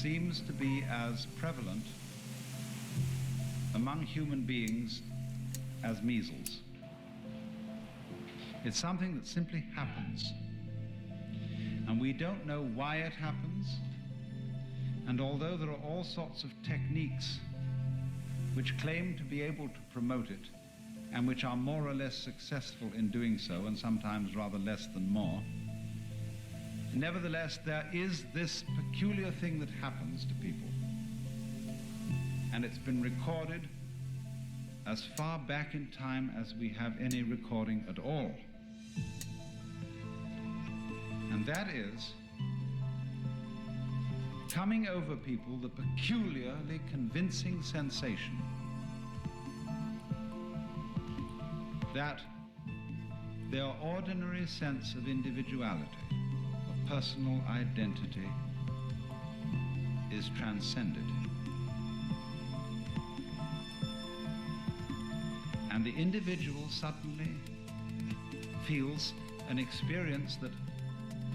seems to be as prevalent among human beings as measles. It's something that simply happens, and we don't know why it happens. And although there are all sorts of techniques which claim to be able to promote it, and which are more or less successful in doing so, and sometimes rather less than more, nevertheless, there is this peculiar thing that happens to people. And it's been recorded as far back in time as we have any recording at all. And that is coming over people the peculiarly convincing sensation that their ordinary sense of individuality, of personal identity, is transcended. And the individual suddenly feels an experience that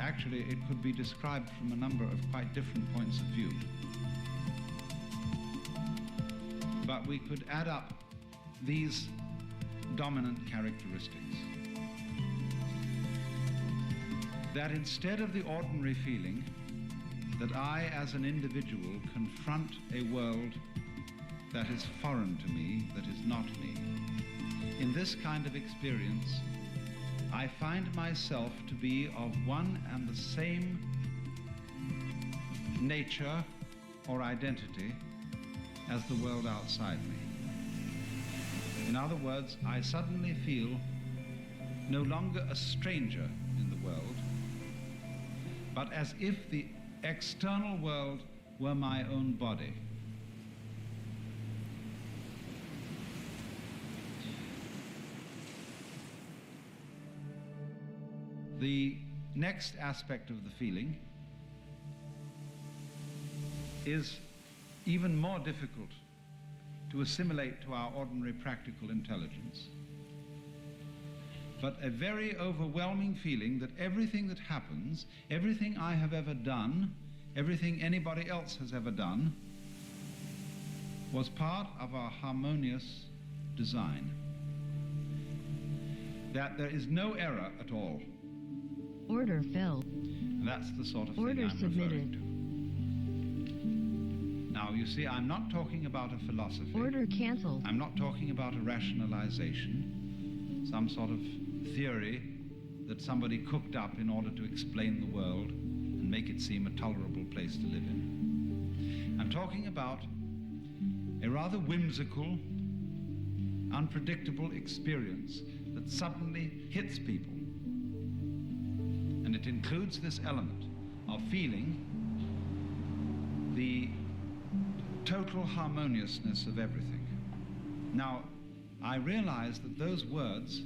actually it could be described from a number of quite different points of view. But we could add up these dominant characteristics. That instead of the ordinary feeling that I as an individual confront a world that is foreign to me, that is not me, in this kind of experience, I find myself to be of one and the same nature or identity as the world outside me. In other words, I suddenly feel no longer a stranger in the world, but as if the external world were my own body. The next aspect of the feeling is even more difficult to assimilate to our ordinary practical intelligence, but a very overwhelming feeling that everything that happens, everything I have ever done, everything anybody else has ever done, was part of our harmonious design. That there is no error at all. Order filled. That's the sort of thing Order I'm submitted. referring to. Now, you see, I'm not talking about a philosophy. Order canceled. I'm not talking about a rationalization, some sort of theory that somebody cooked up in order to explain the world and make it seem a tolerable place to live in. I'm talking about a rather whimsical, unpredictable experience that suddenly hits people. And it includes this element of feeling the total harmoniousness of everything. Now, I realize that those words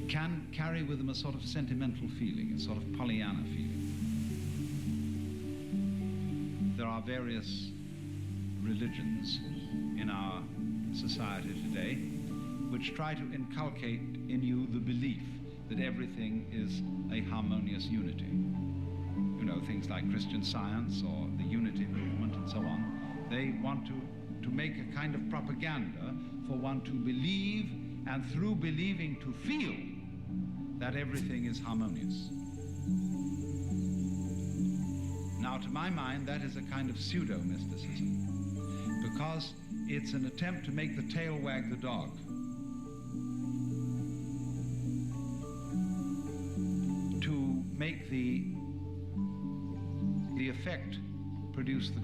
can carry with them a sort of sentimental feeling, a sort of Pollyanna feeling. There are various religions in our society today which try to inculcate in you the belief that everything is a harmonious unity. You know, things like Christian Science or the Unity movement and so on. They want to make a kind of propaganda for one to believe, and through believing to feel that everything is harmonious. Now, to my mind, that is a kind of pseudo-mysticism, because it's an attempt to make the tail wag the dog. To make the effect produce the